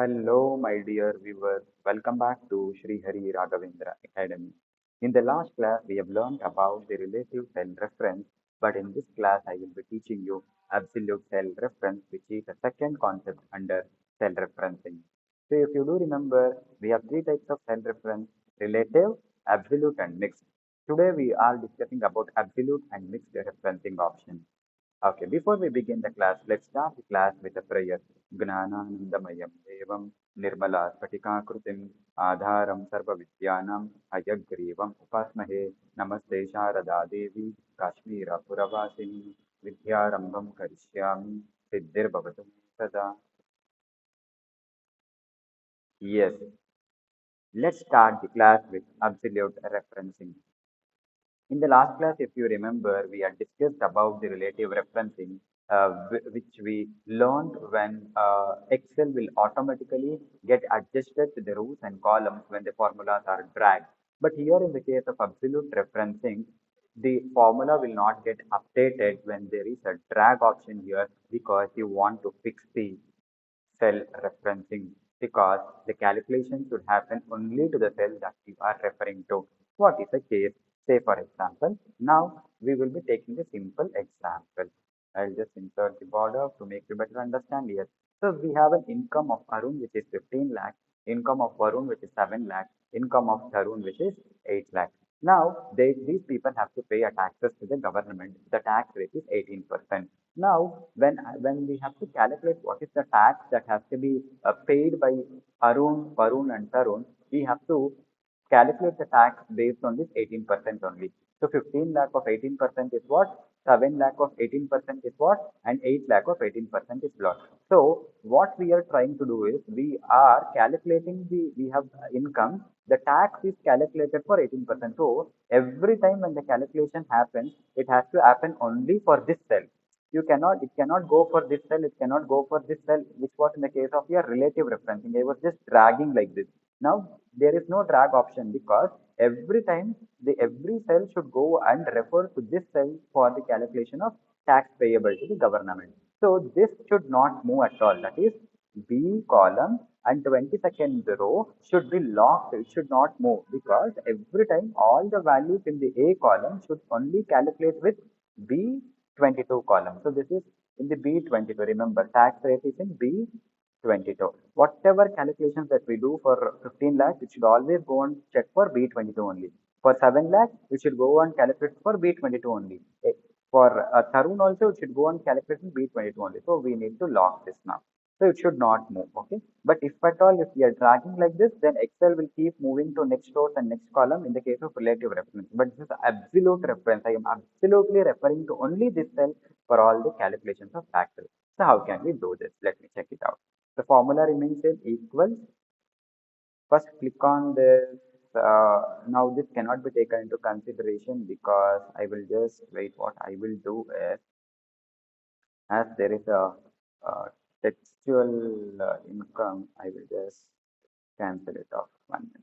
Hello, my dear viewers. Welcome back to Sri Hari Raghavendra Academy. In the last class, we have learned about the relative cell reference, but in this class, I will be teaching you absolute cell reference, which is the second concept under cell referencing. So, if you do remember, we have three types of cell reference: relative, absolute, and mixed. Today, we are discussing about absolute and mixed referencing options. Okay, before we begin the class, let's start the class with a prayer. Gnananandamayam Devam Nirmala Spatikakrutim Adharam Sarva Vidyanam Hayagrivam Upasmahe Namaste Sharada Devi Kashmira Puravasini Vidyarambam Karishyami Siddhir Bhavatum Sada. Yes, let's start the class with absolute referencing. In the last class, if you remember, we had discussed about the relative referencing, which we learned when Excel will automatically get adjusted to the rows and columns when the formulas are dragged. But here in the case of absolute referencing, the formula will not get updated when there is a drag option here because you want to fix the cell referencing because the calculation should happen only to the cell that you are referring to. What is the case? Say for example, now we will be taking a simple example. I'll just insert the border to make you better understand here. So we have an income of Arun which is 15 lakh, income of Varun which is 7 lakh, income of Tarun which is 8 lakh. Now these people have to pay a taxes to the government. The tax rate is 18%. Now, when we have to calculate what is the tax that has to be paid by Arun, Varun, and Tarun, we have to calculate the tax based on this 18% only. So 15 lakh of 18% is what? 7 lakh of 18% is what? And 8 lakh of 18% is what? So what we are trying to do is we are calculating we have income. The tax is calculated for 18%. So every time when the calculation happens, it has to happen only for this cell. It cannot go for this cell, it cannot go for this cell, which was in the case of your relative referencing. I was just dragging like this. Now there is no drag option because every time the every cell should go and refer to this cell for the calculation of tax payable to the government. So this should not move at all. That is B column and 22nd row should be locked. It should not move because every time all the values in the A column should only calculate with B22 column. So this is in the B22. Remember, tax rate is in B22. Whatever calculations that we do for 15 lakhs, it should always go and check for B22 only. For 7 lakhs, we should go and calculate for B22 only. For Tarun also, it should go and calculate in B22 only. So we need to lock this now. So it should not move, okay? But if at all, if we are dragging like this, then Excel will keep moving to next rows and next column in the case of relative reference. But this is absolute reference. I am absolutely referring to only this cell for all the calculations of factors. So how can we do this? Let me check it out. The formula remains same equals. First click on this. Now this cannot be taken into consideration because I will just wait. What I will do is as there is a textual income, I will just cancel it off 1 minute.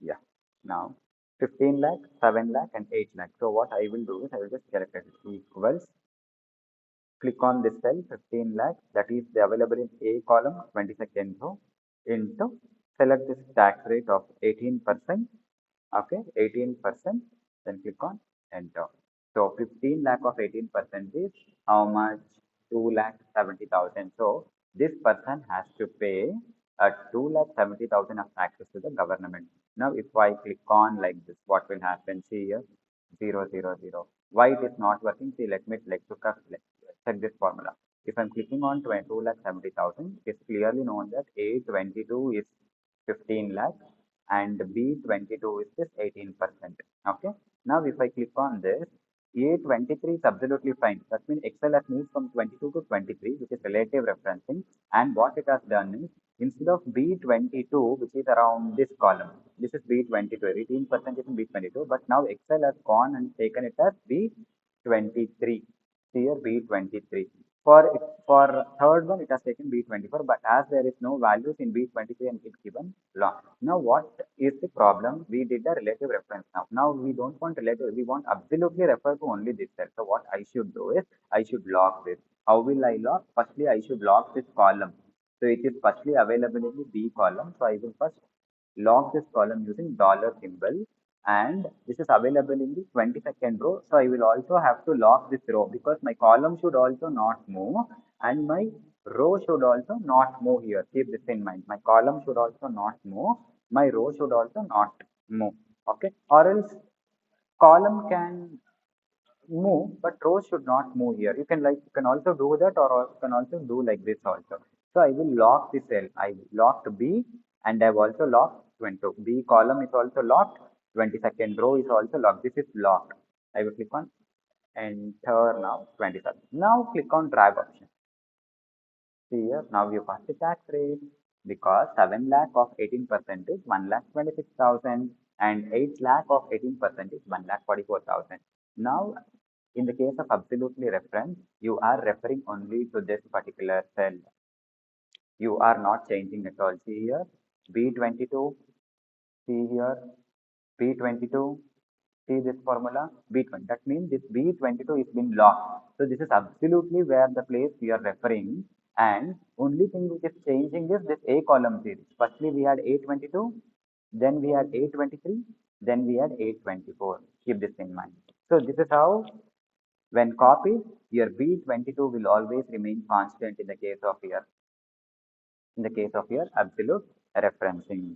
Yeah. Now 15 lakh, 7 lakh, and 8 lakh. So what I will do is I will just calculate it equals. Click on this cell 15 lakh that is the available in A column 22nd row into select this tax rate of 18%. Okay, 18%. Then click on enter. So 15 lakh of 18% is how much? 2 lakh 70,000. So this person has to pay 2 lakh 70,000 of taxes to the government. Now if I click on like this, what will happen? See here, 000. Why it is not working? See, let me like to check this formula. If I'm clicking on 22 lakh 70,000, it's clearly known that A22 is 15 lakh and B22 is this 18%. Okay. Now if I click on this, A23 is absolutely fine. That means Excel has moved from 22 to 23, which is relative referencing. And what it has done is instead of B22, which is around this column, this is B22, 18% is in B22, but now Excel has gone and taken it as B23. Here B23. For third one, it has taken B24, but as there is no values in B23 and it's given long. Now, what is the problem? We did a relative reference now. Now, we don't want relative, we want absolutely refer to only this cell. So, what I should do is, I should log this. How will I log? Firstly, I should log this column. So, it is firstly available in the B column. So, I will first log this column using dollar symbol, and this is available in the 22nd row. So I will also have to log this row because my column should also not move and my row should also not move here. Keep this in mind. My column should also not move. My row should also not move. Okay. Or else column can move, but rows should not move here. You can also do that, or you can also do like this also. So I will lock the cell. I locked B and I've also locked 22. B column is also locked. 22nd row is also locked. This is locked. I will click on enter now 27. Now click on drag option. See here, now you pass the tax rate because 7 lakh of 18% is 1 lakh 26,000 and 8 lakh of 18% is 1 lakh 44,000. Now, in the case of absolutely reference, you are referring only to this particular cell. You are not changing at all. See here, B22, see here, B22, see this formula, B20. That means this B22 is been locked. So this is absolutely where the place we are referring. And only thing which is changing is this A column series. Firstly, we had A22, then we had A23, then we had A24. Keep this in mind. So this is how, when copied, your B22 will always remain constant in the case of your absolute referencing.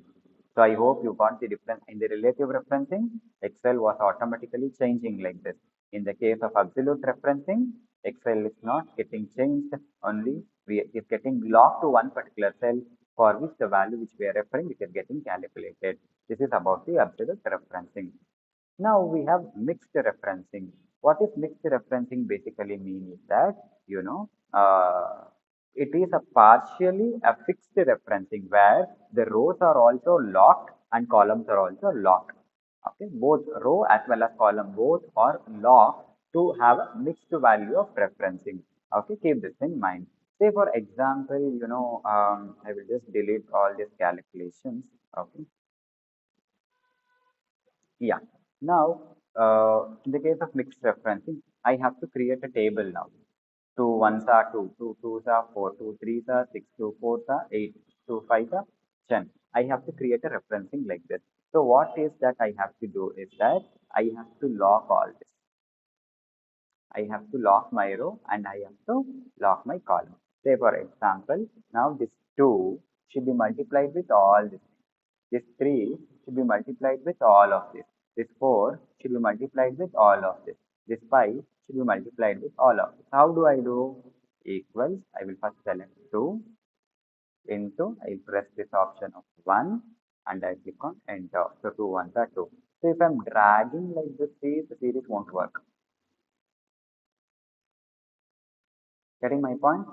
So I hope you got the difference. In the relative referencing, Excel was automatically changing like this. In the case of absolute referencing, Excel is not getting changed, only we is getting locked to one particular cell for which the value which we are referring, it is getting calculated. This is about the absolute referencing. Now we have mixed referencing. What is mixed referencing basically mean is that, it is a partially a fixed referencing where the rows are also locked and columns are also locked. Okay, both row as well as column both are locked to have a mixed value of referencing. Okay, keep this in mind. Say for example, I will just delete all these calculations. Okay. Yeah. Now, in the case of mixed referencing, I have to create a table now. 2 ones are 2, 2 twos are 4, 2 threes are 6, 2 fours are 8, 2 fives are 10. I have to create a referencing like this. So what is that I have to do is that I have to lock all this. I have to lock my row and I have to lock my column. Say for example, now this 2 should be multiplied with all this. This 3 should be multiplied with all of this. This 4 should be multiplied with all of this. This 5 should be multiplied with all of this. How do I do? Equals, I will first select 2 into, I press this option of 1 and I click on enter. So 2 ones are 2. So if I'm dragging like this, the series won't work. Getting my point?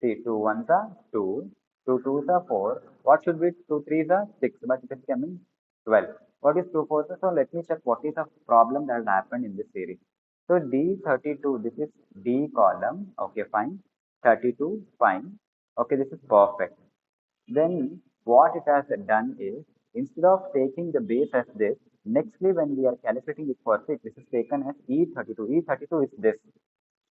See, 2 ones are 2, 2 twos are 4. What should be 2 threes are 6, but it is coming 12. What is 2 fours? So let me check what is the problem that has happened in this series. So D32, this is D column. Okay, fine. 32, fine. Okay, this is perfect. Then what it has done is, instead of taking the base as this, nextly when we are calculating it for 6, this is taken as E32. E32 is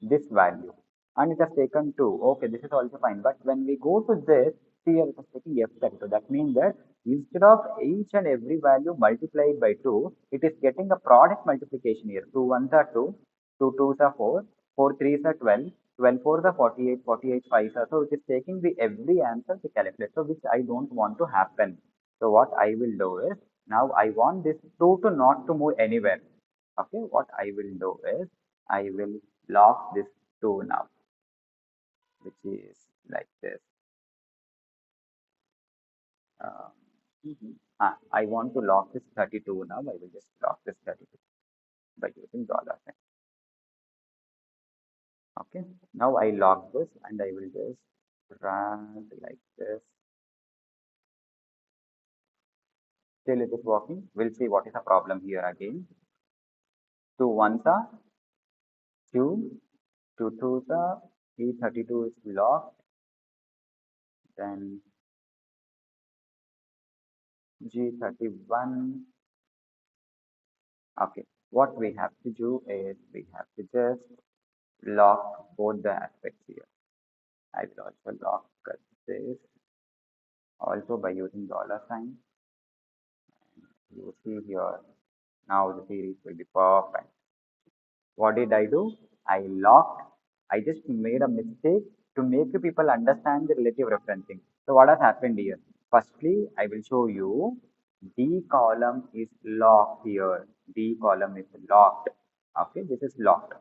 this value, and it has taken 2. Okay, this is also fine, but when we go to this, here it is taking F32. That means that instead of each and every value multiplied by 2, it is getting a product multiplication here. 2 ones are 2, 2 twos are 4, 4 threes are 12, 12 fours are 48, 48 fives are. So it is taking the every answer to calculate, so which I don't want to happen. So what I will do is, now I want this 2 to not to move anywhere. Okay, what I will do is, I will lock this 2 now, which is like this. Uh, I want to lock this 32 now. I will just lock this 32 by using dollar sign. Okay, now I lock this and I will just drag like this. Still it is working. We'll see what is the problem here again. 2 ones are 2, 2 twos are E32 is locked, then G31. Okay, what we have to do is we have to just lock both the aspects here. I will also lock this also by using dollar sign. You see here, now the series will be perfect. What did I do? I locked. I just made a mistake to make the people understand the relative referencing. So what has happened here? Firstly, I will show you D column is locked here. D column is locked. Okay, this is locked.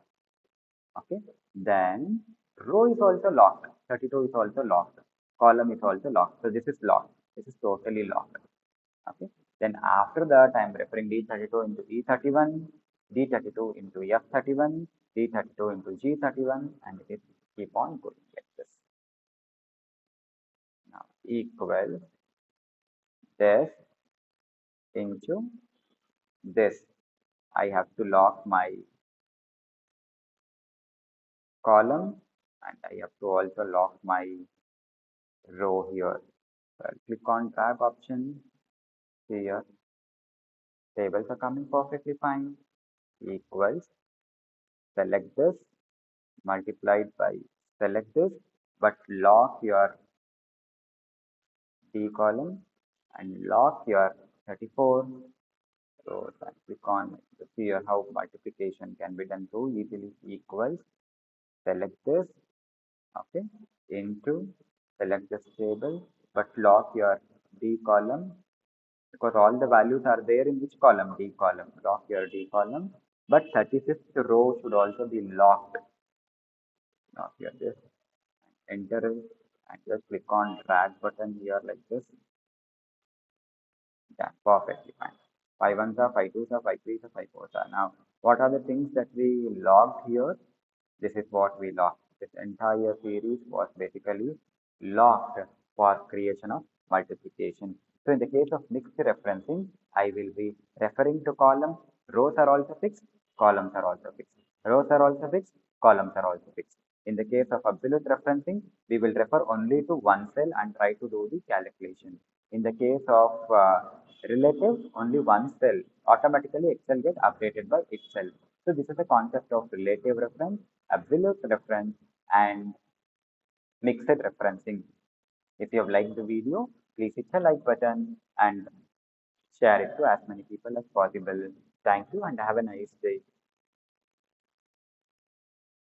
Okay, then row is also locked. 32 is also locked. Column is also locked. So this is locked. This is totally locked. Okay. Then after that, I am referring D32 into E31, D32 into F31, D32 into G31, and it keep on going like this. Now equal this into this. I have to lock my column and I have to also lock my row here. So I'll click on drag option here. Tables are coming perfectly fine. Equals select this multiplied by select this, but lock your D column and lock your 34. So click on to see here how multiplication can be done so easily. Equals select this, okay, into select this table, but lock your D column because all the values are there in which column? D column. Lock your D column, but 35th row should also be locked. Lock here this, enter it, and just click on drag button here like this. Yeah, perfectly fine. 5 ones are 5 twos are 5 threes are 5 fours are. Now, what are the things that we logged here? This is what we logged. This entire series was basically logged for creation of multiplication. So in the case of mixed referencing, I will be referring to columns. Rows are also fixed, columns are also fixed. Rows are also fixed, columns are also fixed. In the case of absolute referencing, we will refer only to one cell and try to do the calculation. In the case of relative, only one cell. Automatically, Excel gets updated by itself. So this is the concept of relative reference, absolute reference, and mixed referencing. If you have liked the video, please hit the like button and share it to as many people as possible. Thank you and have a nice day.